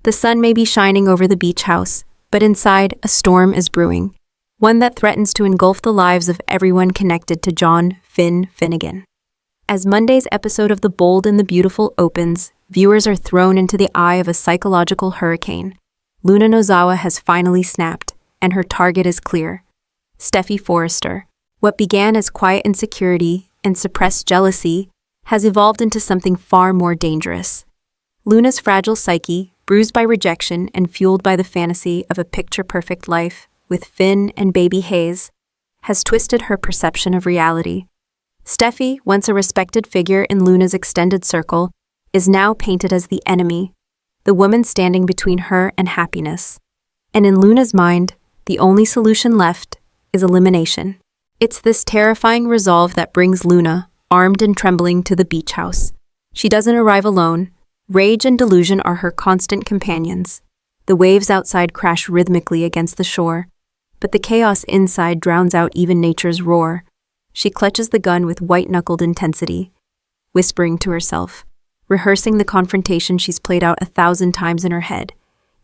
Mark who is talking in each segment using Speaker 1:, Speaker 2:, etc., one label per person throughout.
Speaker 1: The sun may be shining over the beach house, but inside, a storm is brewing. One that threatens to engulf the lives of everyone connected to John Finnegan. As Monday's episode of The Bold and the Beautiful opens, viewers are thrown into the eye of a psychological hurricane. Luna Nozawa has finally snapped, and her target is clear. Steffi Forrester. What began as quiet insecurity and suppressed jealousy has evolved into something far more dangerous. Luna's fragile psyche, bruised by rejection and fueled by the fantasy of a picture-perfect life with Finn and baby Hayes, has twisted her perception of reality. Steffi, once a respected figure in Luna's extended circle, is now painted as the enemy, the woman standing between her and happiness. And in Luna's mind, the only solution left is elimination. It's this terrifying resolve that brings Luna, armed and trembling, to the beach house. She doesn't arrive alone. Rage and delusion are her constant companions. The waves outside crash rhythmically against the shore, but the chaos inside drowns out even nature's roar. She clutches the gun with white-knuckled intensity, whispering to herself, rehearsing the confrontation she's played out 1,000 times in her head.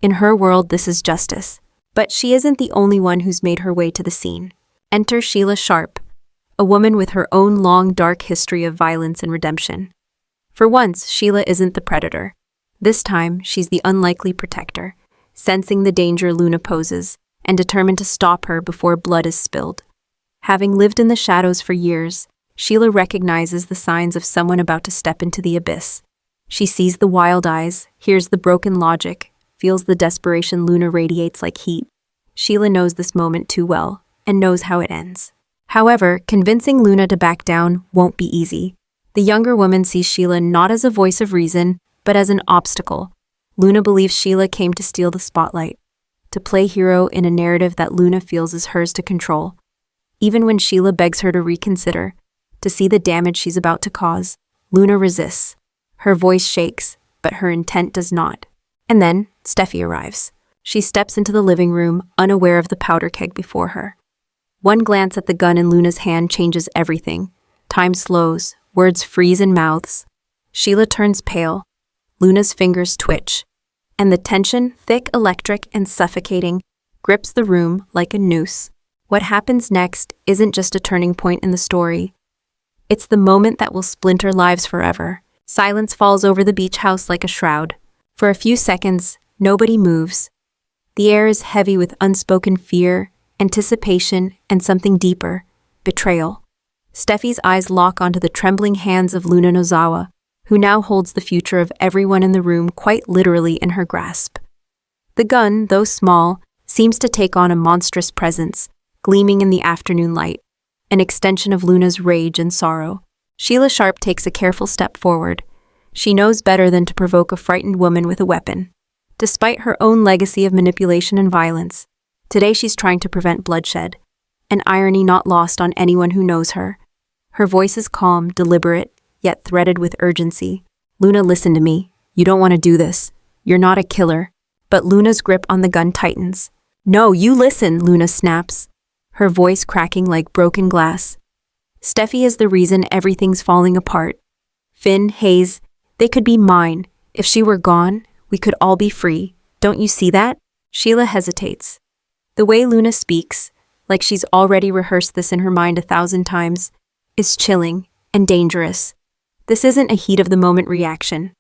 Speaker 1: In her world, this is justice. But she isn't the only one who's made her way to the scene. Enter Sheila Sharp, a woman with her own long, dark history of violence and redemption. For once, Sheila isn't the predator. This time, she's the unlikely protector, sensing the danger Luna poses and determined to stop her before blood is spilled. Having lived in the shadows for years, Sheila recognizes the signs of someone about to step into the abyss. She sees the wild eyes, hears the broken logic, feels the desperation Luna radiates like heat. Sheila knows this moment too well, and knows how it ends. However, convincing Luna to back down won't be easy. The younger woman sees Sheila not as a voice of reason, but as an obstacle. Luna believes Sheila came to steal the spotlight, to play hero in a narrative that Luna feels is hers to control. Even when Sheila begs her to reconsider, to see the damage she's about to cause, Luna resists. Her voice shakes, but her intent does not. And then, Steffi arrives. She steps into the living room, unaware of the powder keg before her. One glance at the gun in Luna's hand changes everything. Time slows, words freeze in mouths. Sheila turns pale. Luna's fingers twitch, and the tension, thick, electric, and suffocating, grips the room like a noose. What happens next isn't just a turning point in the story. It's the moment that will splinter lives forever. Silence falls over the beach house like a shroud. For a few seconds, nobody moves. The air is heavy with unspoken fear, anticipation, and something deeper, betrayal. Steffi's eyes lock onto the trembling hands of Luna Nozawa, who now holds the future of everyone in the room quite literally in her grasp. The gun, though small, seems to take on a monstrous presence, gleaming in the afternoon light, an extension of Luna's rage and sorrow. Sheila Sharp takes a careful step forward. She knows better than to provoke a frightened woman with a weapon. Despite her own legacy of manipulation and violence, today she's trying to prevent bloodshed, an irony not lost on anyone who knows her. Her voice is calm, deliberate, yet threaded with urgency. Luna, listen to me. You don't want to do this. You're not a killer. But Luna's grip on the gun tightens. No, you listen, Luna snaps, her voice cracking like broken glass. Steffi is the reason everything's falling apart. Finn, Hayes, they could be mine. If she were gone, we could all be free. Don't you see that? Sheila hesitates. The way Luna speaks, like she's already rehearsed this in her mind 1,000 times, is chilling and dangerous. This isn't a heat-of-the-moment reaction.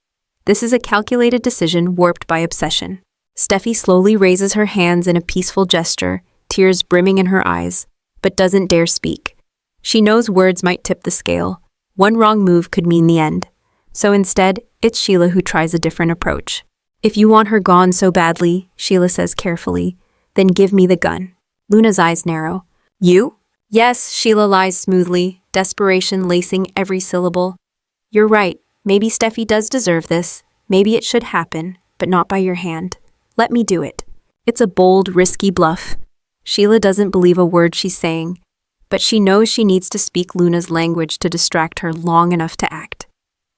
Speaker 1: This is a calculated decision warped by obsession. Steffi slowly raises her hands in a peaceful gesture, tears brimming in her eyes, but doesn't dare speak. She knows words might tip the scale. One wrong move could mean the end. So instead, it's Sheila who tries a different approach. If you want her gone so badly, Sheila says carefully, then give me the gun. Luna's eyes narrow. You? Yes, Sheila lies smoothly, desperation lacing every syllable. You're right. Maybe Steffi does deserve this. Maybe it should happen, but not by your hand. Let me do it. It's a bold, risky bluff. Sheila doesn't believe a word she's saying, but she knows she needs to speak Luna's language to distract her long enough to act.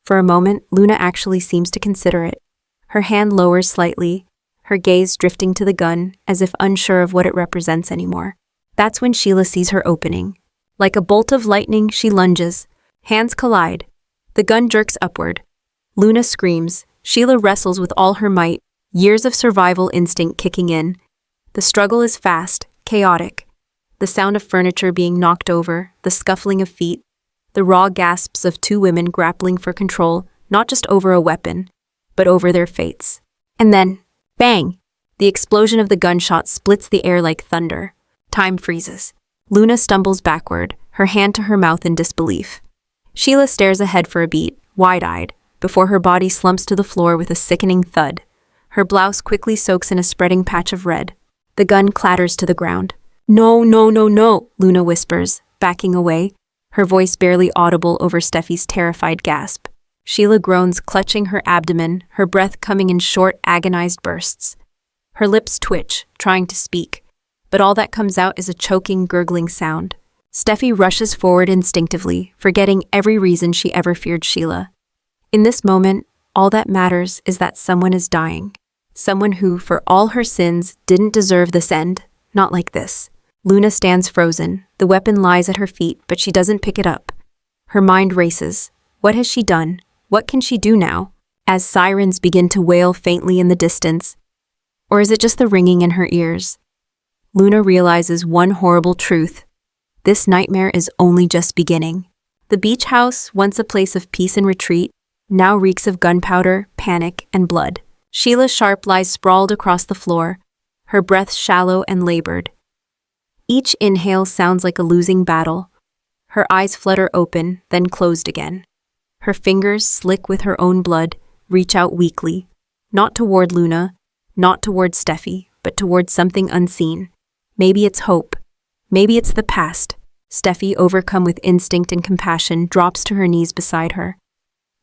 Speaker 1: For a moment, Luna actually seems to consider it. Her hand lowers slightly, her gaze drifting to the gun as if unsure of what it represents anymore. That's when Sheila sees her opening. Like a bolt of lightning, she lunges. Hands collide. The gun jerks upward. Luna screams. Sheila wrestles with all her might, years of survival instinct kicking in. The struggle is fast, chaotic. The sound of furniture being knocked over, the scuffling of feet, the raw gasps of two women grappling for control, not just over a weapon, but over their fates. And then, bang! The explosion of the gunshot splits the air like thunder. Time freezes. Luna stumbles backward, her hand to her mouth in disbelief. Sheila stares ahead for a beat, wide-eyed, before her body slumps to the floor with a sickening thud. Her blouse quickly soaks in a spreading patch of red. The gun clatters to the ground. No, no, no, no, Luna whispers, backing away, her voice barely audible over Steffi's terrified gasp. Sheila groans, clutching her abdomen, her breath coming in short, agonized bursts. Her lips twitch, trying to speak, but all that comes out is a choking, gurgling sound. Steffi rushes forward instinctively, forgetting every reason she ever feared Sheila. In this moment, all that matters is that someone is dying. Someone who, for all her sins, didn't deserve this end. Not like this. Luna stands frozen. The weapon lies at her feet, but she doesn't pick it up. Her mind races. What has she done? What can she do now? As sirens begin to wail faintly in the distance. Or is it just the ringing in her ears? Luna realizes one horrible truth. This nightmare is only just beginning. The beach house, once a place of peace and retreat, now reeks of gunpowder, panic, and blood. Sheila Sharp lies sprawled across the floor, her breath shallow and labored. Each inhale sounds like a losing battle. Her eyes flutter open, then closed again. Her fingers, slick with her own blood, reach out weakly, not toward Luna, not toward Steffi, but toward something unseen. Maybe it's hope. Maybe it's the past. Steffi, overcome with instinct and compassion, drops to her knees beside her.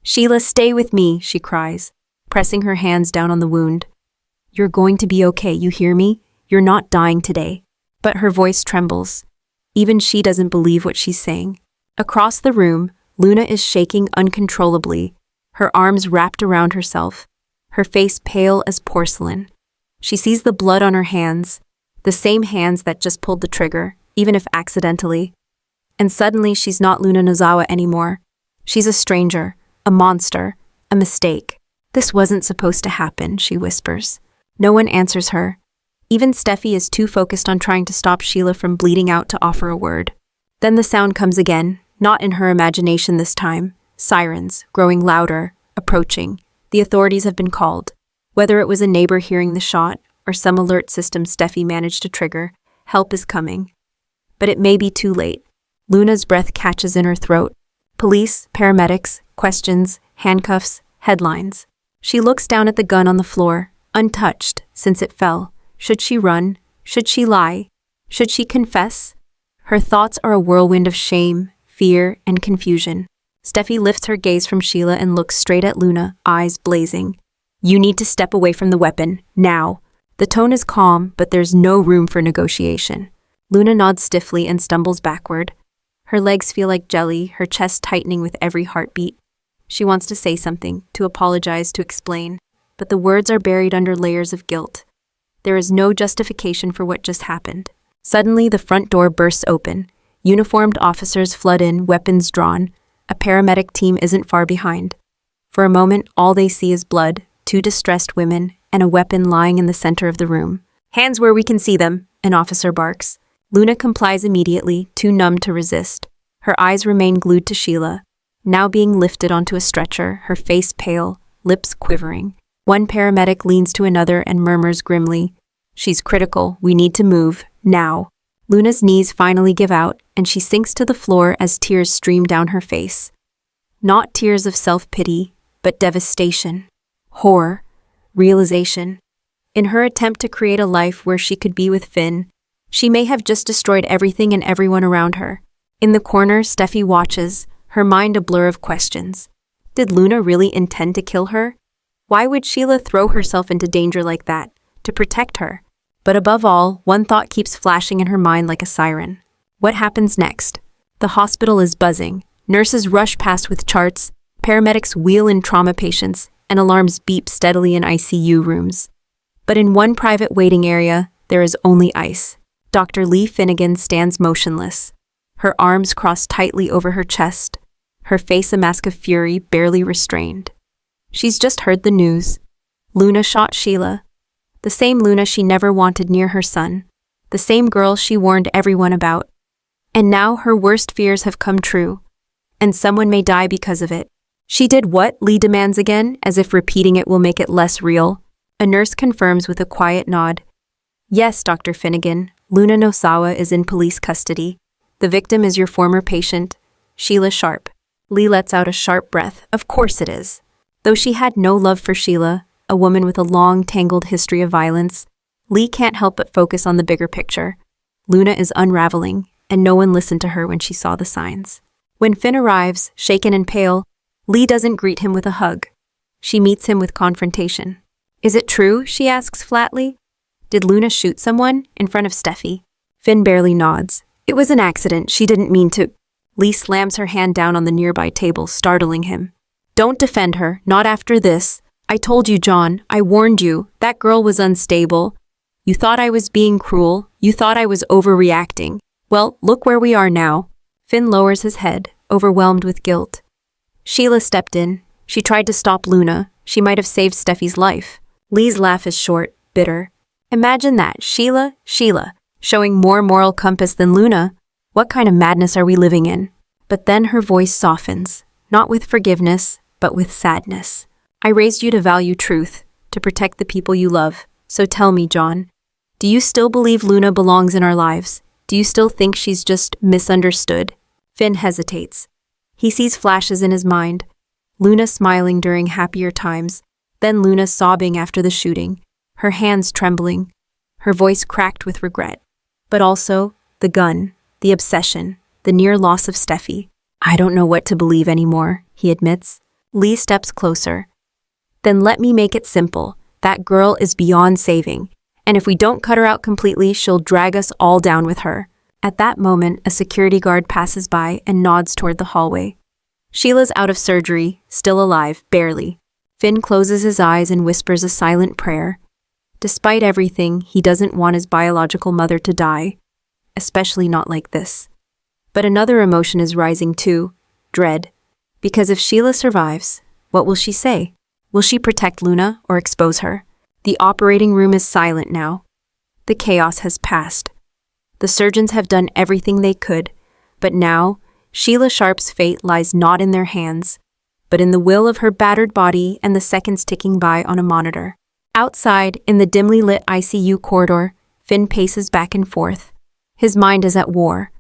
Speaker 1: Sheila, stay with me, she cries, pressing her hands down on the wound. You're going to be okay, you hear me? You're not dying today. But her voice trembles. Even she doesn't believe what she's saying. Across the room, Luna is shaking uncontrollably, her arms wrapped around herself, her face pale as porcelain. She sees the blood on her hands, the same hands that just pulled the trigger, even if accidentally. And suddenly she's not Luna Nozawa anymore. She's a stranger, a monster, a mistake. This wasn't supposed to happen, she whispers. No one answers her. Even Steffi is too focused on trying to stop Sheila from bleeding out to offer a word. Then the sound comes again, not in her imagination this time. Sirens, growing louder, approaching. The authorities have been called. Whether it was a neighbor hearing the shot or some alert system Steffi managed to trigger, help is coming. But it may be too late. Luna's breath catches in her throat. Police, paramedics, questions, handcuffs, headlines. She looks down at the gun on the floor, untouched since it fell. Should she run? Should she lie? Should she confess? Her thoughts are a whirlwind of shame, fear, and confusion. Steffi lifts her gaze from Sheila and looks straight at Luna, eyes blazing. You need to step away from the weapon, now. The tone is calm, but there's no room for negotiation. Luna nods stiffly and stumbles backward. Her legs feel like jelly, her chest tightening with every heartbeat. She wants to say something, to apologize, to explain, but the words are buried under layers of guilt. There is no justification for what just happened. Suddenly, the front door bursts open. Uniformed officers flood in, weapons drawn. A paramedic team isn't far behind. For a moment, all they see is blood, two distressed women, and a weapon lying in the center of the room. Hands where we can see them, an officer barks. Luna complies immediately, too numb to resist. Her eyes remain glued to Sheila, now being lifted onto a stretcher, her face pale, lips quivering. One paramedic leans to another and murmurs grimly, "She's critical, we need to move, now." Luna's knees finally give out, and she sinks to the floor as tears stream down her face. Not tears of self-pity, but devastation, horror, realization. In her attempt to create a life where she could be with Finn, she may have just destroyed everything and everyone around her. In the corner, Steffi watches, her mind a blur of questions. Did Luna really intend to kill her? Why would Sheila throw herself into danger like that? To protect her? But above all, one thought keeps flashing in her mind like a siren. What happens next? The hospital is buzzing. Nurses rush past with charts, paramedics wheel in trauma patients, and alarms beep steadily in ICU rooms. But in one private waiting area, there is only ice. Dr. Lee Finnegan stands motionless, her arms crossed tightly over her chest, her face a mask of fury barely restrained. She's just heard the news. Luna shot Sheila. The same Luna she never wanted near her son. The same girl she warned everyone about. And now her worst fears have come true. And someone may die because of it. She did what? Lee demands again, as if repeating it will make it less real. A nurse confirms with a quiet nod. Yes, Dr. Finnegan, Luna Nosawa is in police custody. The victim is your former patient, Sheila Sharp. Lee lets out a sharp breath. Of course it is. Though she had no love for Sheila, a woman with a long, tangled history of violence, Lee can't help but focus on the bigger picture. Luna is unraveling, and no one listened to her when she saw the signs. When Finn arrives, shaken and pale, Lee doesn't greet him with a hug. She meets him with confrontation. Is it true? She asks flatly. Did Luna shoot someone in front of Steffi? Finn barely nods. It was an accident. She didn't mean to. Lee slams her hand down on the nearby table, startling him. Don't defend her, not after this. I told you, John. I warned you. That girl was unstable. You thought I was being cruel. You thought I was overreacting. Well, look where we are now. Finn lowers his head, overwhelmed with guilt. Sheila stepped in. She tried to stop Luna. She might have saved Steffi's life. Lee's laugh is short, bitter. Imagine that, Sheila, showing more moral compass than Luna. What kind of madness are we living in? But then her voice softens, not with forgiveness, but with sadness. I raised you to value truth, to protect the people you love. So tell me, John, do you still believe Luna belongs in our lives? Do you still think she's just misunderstood? Finn hesitates. He sees flashes in his mind. Luna smiling during happier times, then Luna sobbing after the shooting, her hands trembling, her voice cracked with regret. But also, the gun, the obsession, the near loss of Steffi. I don't know what to believe anymore, he admits. Lee steps closer. Then let me make it simple. That girl is beyond saving, and if we don't cut her out completely, she'll drag us all down with her. At that moment, a security guard passes by and nods toward the hallway. Sheila's out of surgery, still alive, barely. Finn closes his eyes and whispers a silent prayer. Despite everything, he doesn't want his biological mother to die, especially not like this. But another emotion is rising too, dread. Because if Sheila survives, what will she say? Will she protect Luna or expose her? The operating room is silent now. The chaos has passed. The surgeons have done everything they could, but now, Sheila Sharp's fate lies not in their hands, but in the will of her battered body and the seconds ticking by on a monitor. Outside, in the dimly lit ICU corridor, Finn paces back and forth. His mind is at war.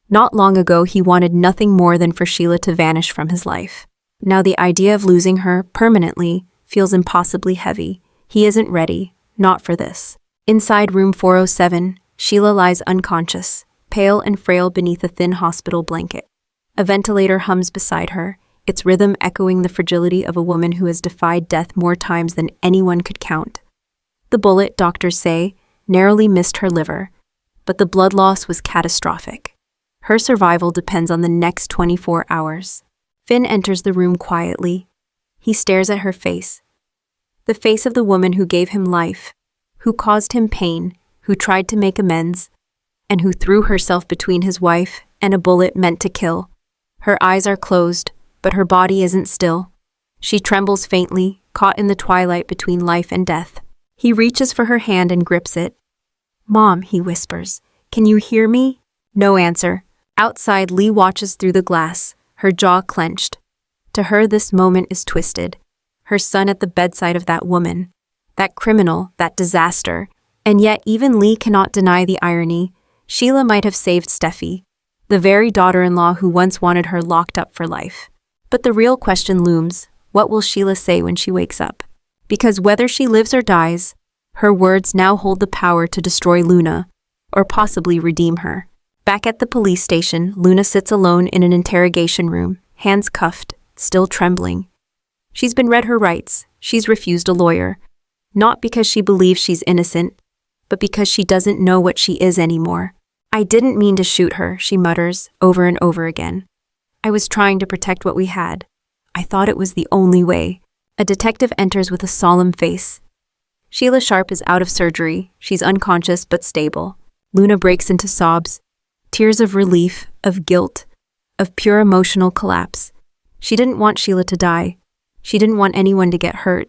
Speaker 1: Not long ago, he wanted nothing more than for Sheila to vanish from his life. Now the idea of losing her permanently feels impossibly heavy. He isn't ready, not for this. Inside room 407, Sheila lies unconscious, pale and frail beneath a thin hospital blanket. A ventilator hums beside her, its rhythm echoing the fragility of a woman who has defied death more times than anyone could count. The bullet, doctors say, narrowly missed her liver, but the blood loss was catastrophic. Her survival depends on the next 24 hours. Finn enters the room quietly. He stares at her face. The face of the woman who gave him life, who caused him pain, who tried to make amends, and who threw herself between his wife and a bullet meant to kill. Her eyes are closed, but her body isn't still. She trembles faintly, caught in the twilight between life and death. He reaches for her hand and grips it. "Mom," he whispers, "can you hear me?" No answer. Outside, Lee watches through the glass, her jaw clenched. To her, this moment is twisted. Her son at the bedside of that woman, that criminal, that disaster. And yet, even Lee cannot deny the irony. Sheila might have saved Steffi, the very daughter-in-law who once wanted her locked up for life. But the real question looms, what will Sheila say when she wakes up? Because whether she lives or dies, her words now hold the power to destroy Luna, or possibly redeem her. Back at the police station, Luna sits alone in an interrogation room, hands cuffed, still trembling. She's been read her rights. She's refused a lawyer. Not because she believes she's innocent, but because she doesn't know what she is anymore. "I didn't mean to shoot her," she mutters, over and over again. "I was trying to protect what we had. I thought it was the only way." A detective enters with a solemn face. Sheila Sharp is out of surgery. She's unconscious but stable. Luna breaks into sobs, tears of relief, of guilt, of pure emotional collapse. She didn't want Sheila to die. She didn't want anyone to get hurt.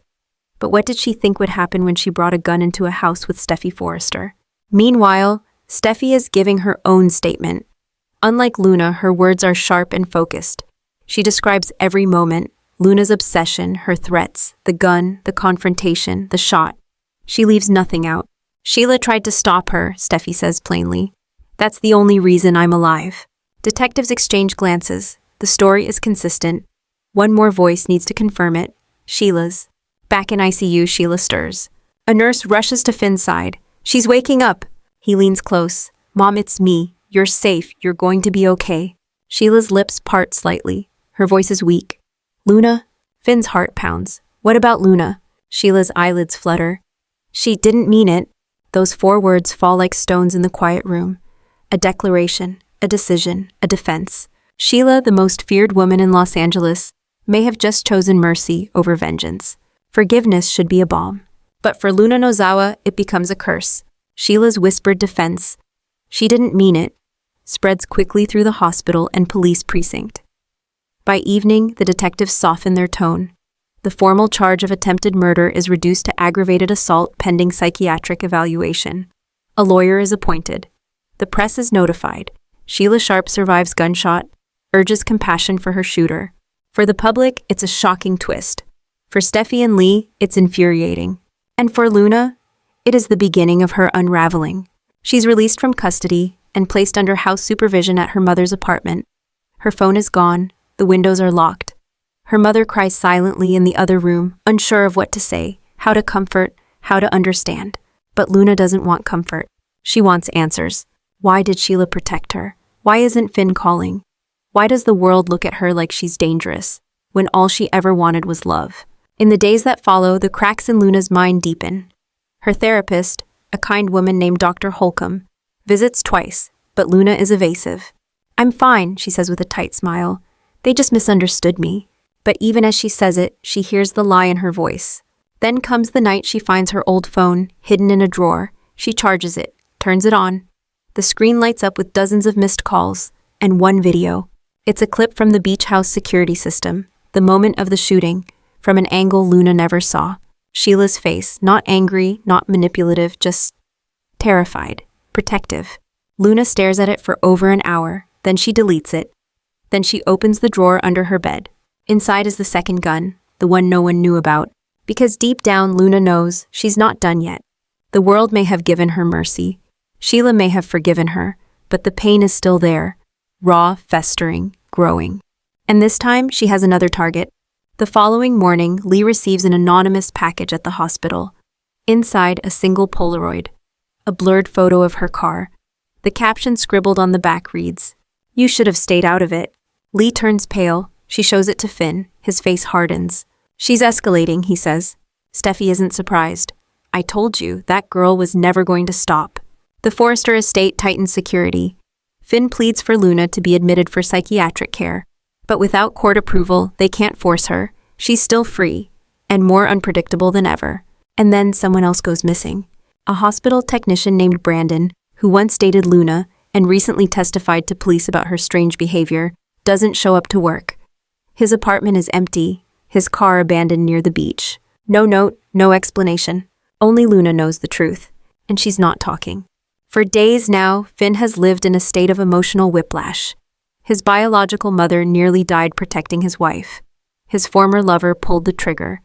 Speaker 1: But what did she think would happen when she brought a gun into a house with Steffi Forrester? Meanwhile, Steffi is giving her own statement. Unlike Luna, her words are sharp and focused. She describes every moment, Luna's obsession, her threats, the gun, the confrontation, the shot. She leaves nothing out. Sheila tried to stop her, Steffi says plainly. That's the only reason I'm alive. Detectives exchange glances. The story is consistent. One more voice needs to confirm it. Sheila's. Back in ICU, Sheila stirs. A nurse rushes to Finn's side. She's waking up. He leans close. Mom, it's me. You're safe. You're going to be okay. Sheila's lips part slightly. Her voice is weak. Luna? Finn's heart pounds. What about Luna? Sheila's eyelids flutter. She didn't mean it. Those 4 words fall like stones in the quiet room. A declaration, a decision, a defense. Sheila, the most feared woman in Los Angeles, may have just chosen mercy over vengeance. Forgiveness should be a balm. But for Luna Nozawa, it becomes a curse. Sheila's whispered defense, she didn't mean it, spreads quickly through the hospital and police precinct. By evening, the detectives soften their tone. The formal charge of attempted murder is reduced to aggravated assault pending psychiatric evaluation. A lawyer is appointed. The press is notified. Sheila Sharp survives gunshot, urges compassion for her shooter. For the public, it's a shocking twist. For Steffi and Lee, it's infuriating. And for Luna, it is the beginning of her unraveling. She's released from custody and placed under house supervision at her mother's apartment. Her phone is gone, the windows are locked. Her mother cries silently in the other room, unsure of what to say, how to comfort, how to understand. But Luna doesn't want comfort. She wants answers. Why did Sheila protect her? Why isn't Finn calling? Why does the world look at her like she's dangerous, when all she ever wanted was love? In the days that follow, the cracks in Luna's mind deepen. Her therapist, a kind woman named Dr. Holcomb, visits twice, but Luna is evasive. I'm fine, she says with a tight smile. They just misunderstood me. But even as she says it, she hears the lie in her voice. Then comes the night she finds her old phone, hidden in a drawer. She charges it, turns it on. The screen lights up with dozens of missed calls, and one video. It's a clip from the beach house security system, the moment of the shooting, from an angle Luna never saw. Sheila's face, not angry, not manipulative, just terrified, protective. Luna stares at it for over an hour, then she deletes it. Then she opens the drawer under her bed. Inside is the second gun, the one no one knew about, because deep down Luna knows she's not done yet. The world may have given her mercy. Sheila may have forgiven her, but the pain is still there, raw, festering, growing. And this time, she has another target. The following morning, Lee receives an anonymous package at the hospital. Inside, a single Polaroid, a blurred photo of her car. The caption scribbled on the back reads, "You should have stayed out of it." Lee turns pale. She shows it to Finn. His face hardens. "She's escalating," he says. Steffi isn't surprised. "I told you, that girl was never going to stop." The Forrester estate tightens security. Finn pleads for Luna to be admitted for psychiatric care. But without court approval, they can't force her. She's still free, and more unpredictable than ever. And then someone else goes missing. A hospital technician named Brandon, who once dated Luna and recently testified to police about her strange behavior, doesn't show up to work. His apartment is empty, his car abandoned near the beach. No note, no explanation. Only Luna knows the truth, and she's not talking. For days now, Finn has lived in a state of emotional whiplash. His biological mother nearly died protecting his wife. His former lover pulled the trigger.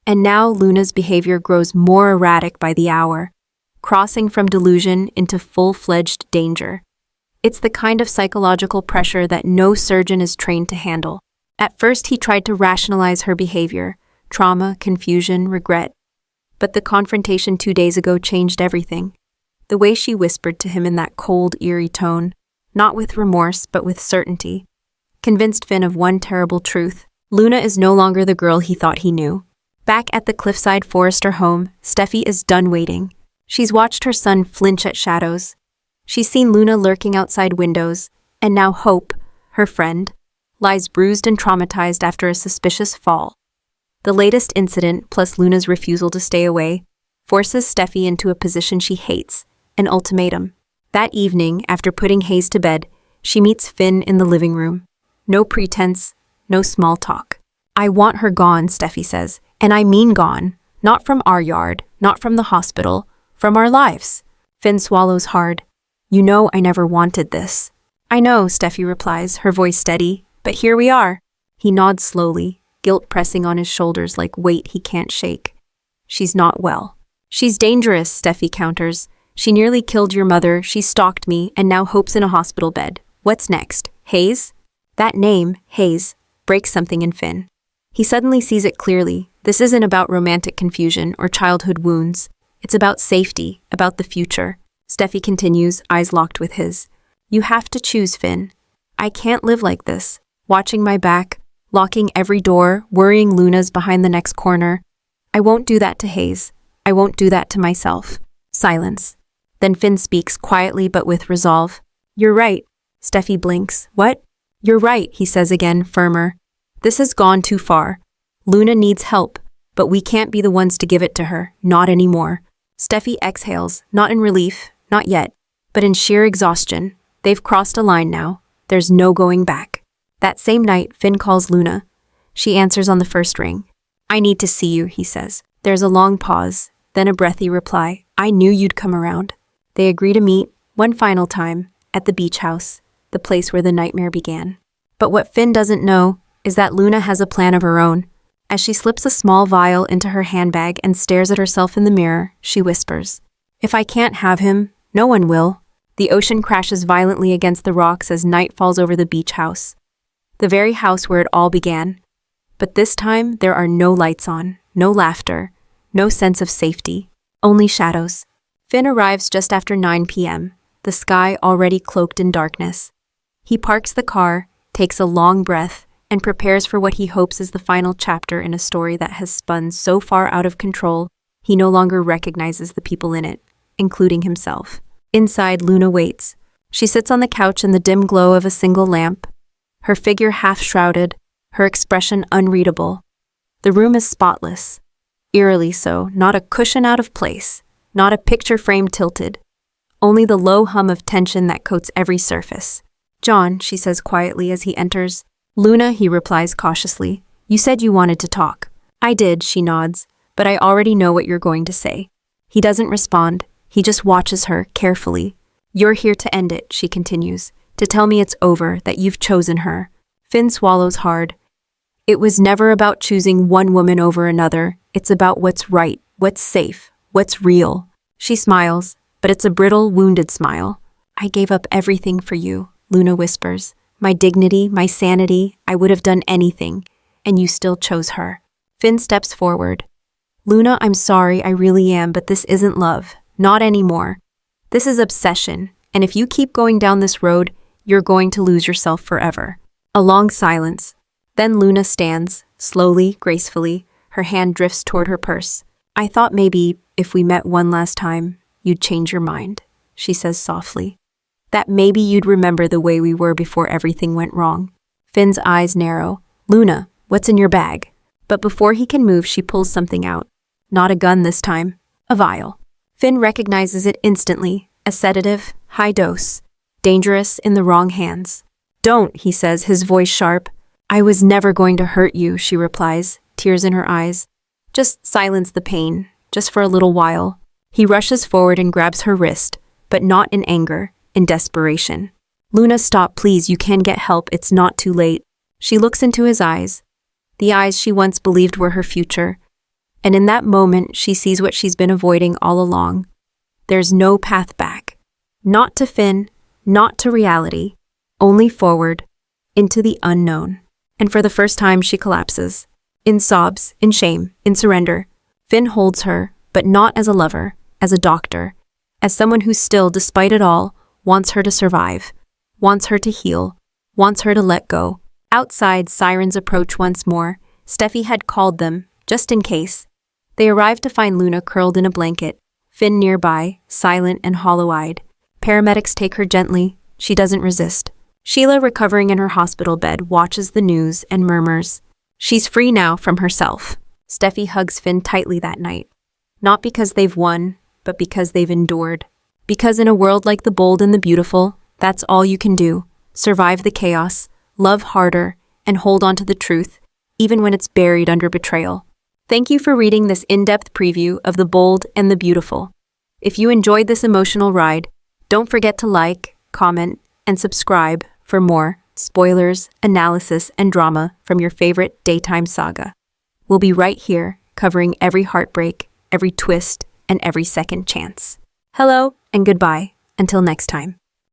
Speaker 1: And now Luna's behavior grows more erratic by the hour, crossing from delusion into full-fledged danger. It's the kind of psychological pressure that no surgeon is trained to handle. At first, he tried to rationalize her behavior, trauma, confusion, regret. But the confrontation 2 days ago changed everything. The way she whispered to him in that cold, eerie tone, not with remorse, but with certainty, convinced Finn of one terrible truth. Luna is no longer the girl he thought he knew. Back at the Cliffside Forrester home, Steffi is done waiting. She's watched her son flinch at shadows. She's seen Luna lurking outside windows, and now Hope, her friend, lies bruised and traumatized after a suspicious fall. The latest incident, plus Luna's refusal to stay away, forces Steffi into a position she hates, an ultimatum. That evening, after putting Hayes to bed, she meets Finn in the living room. No pretense, no small talk. "I want her gone," Steffi says, "and I mean gone. Not from our yard, not from the hospital, from our lives. Finn swallows hard. You know I never wanted this. I know, Steffi replies, her voice steady, but here we are. He nods slowly, guilt pressing on his shoulders like weight he can't shake. She's not well. She's dangerous, Steffi counters. She nearly killed your mother, she stalked me, and now hopes in a hospital bed. What's next? Hayes? That name, Hayes, breaks something in Finn. He suddenly sees it clearly. This isn't about romantic confusion or childhood wounds. It's about safety, about the future. Steffi continues, eyes locked with his. You have to choose, Finn. I can't live like this, watching my back, locking every door, worrying Luna's behind the next corner. I won't do that to Hayes. I won't do that to myself. Silence. Then Finn speaks quietly but with resolve. You're right. Steffi blinks. What? You're right, he says again, firmer. This has gone too far. Luna needs help, but we can't be the ones to give it to her. Not anymore. Steffi exhales, not in relief, not yet, but in sheer exhaustion. They've crossed a line now. There's no going back. That same night, Finn calls Luna. She answers on the first ring. I need to see you, he says. There's a long pause, then a breathy reply. I knew you'd come around. They agree to meet, one final time, at the beach house, the place where the nightmare began. But what Finn doesn't know is that Luna has a plan of her own. As she slips a small vial into her handbag and stares at herself in the mirror, she whispers, If I can't have him, no one will. The ocean crashes violently against the rocks as night falls over the beach house. The very house where it all began. But this time, there are no lights on, no laughter, no sense of safety, only shadows. Finn arrives just after 9 p.m., the sky already cloaked in darkness. He parks the car, takes a long breath, and prepares for what he hopes is the final chapter in a story that has spun so far out of control, he no longer recognizes the people in it, including himself. Inside, Luna waits. She sits on the couch in the dim glow of a single lamp, her figure half-shrouded, her expression unreadable. The room is spotless, eerily so, not a cushion out of place, not a picture frame tilted, only the low hum of tension that coats every surface. John, she says quietly as he enters. Luna, he replies cautiously. You said you wanted to talk. I did, she nods, but I already know what you're going to say. He doesn't respond. He just watches her carefully. You're here to end it, she continues, to tell me it's over, that you've chosen her. Finn swallows hard. It was never about choosing one woman over another. It's about what's right, what's safe, what's real. She smiles, but it's a brittle, wounded smile. I gave up everything for you, Luna whispers. My dignity, my sanity, I would have done anything, and you still chose her. Finn steps forward. Luna, I'm sorry, I really am, but this isn't love. Not anymore. This is obsession, and if you keep going down this road, you're going to lose yourself forever. A long silence. Then Luna stands, slowly, gracefully. Her hand drifts toward her purse. I thought maybe, if we met one last time, you'd change your mind, she says softly. That maybe you'd remember the way we were before everything went wrong. Finn's eyes narrow. Luna, what's in your bag? But before he can move, she pulls something out. Not a gun this time. A vial. Finn recognizes it instantly. A sedative, high dose. Dangerous in the wrong hands. Don't, he says, his voice sharp. I was never going to hurt you, she replies, tears in her eyes. Just silence the pain, just for a little while. He rushes forward and grabs her wrist, but not in anger, in desperation. Luna, stop, please, you can get help, it's not too late. She looks into his eyes, the eyes she once believed were her future, and in that moment she sees what she's been avoiding all along. There's no path back. Not to Finn, not to reality, only forward, into the unknown. And for the first time she collapses. In sobs, in shame, in surrender. Finn holds her, but not as a lover, as a doctor, as someone who still, despite it all, wants her to survive, wants her to heal, wants her to let go. Outside, sirens approach once more. Steffi had called them, just in case. They arrive to find Luna curled in a blanket, Finn nearby, silent and hollow-eyed. Paramedics take her gently. She doesn't resist. Sheila, recovering in her hospital bed, watches the news and murmurs. She's free now from herself. Steffi hugs Finn tightly that night. Not because they've won, but because they've endured. Because in a world like the bold and the beautiful, that's all you can do. Survive the chaos, love harder, and hold on to the truth, even when it's buried under betrayal. Thank you for reading this in-depth preview of The Bold and the Beautiful. If you enjoyed this emotional ride, don't forget to like, comment, and subscribe for more spoilers, analysis, and drama from your favorite daytime saga. We'll be right here, covering every heartbreak, every twist, and every second chance. Hello and goodbye. Until next time.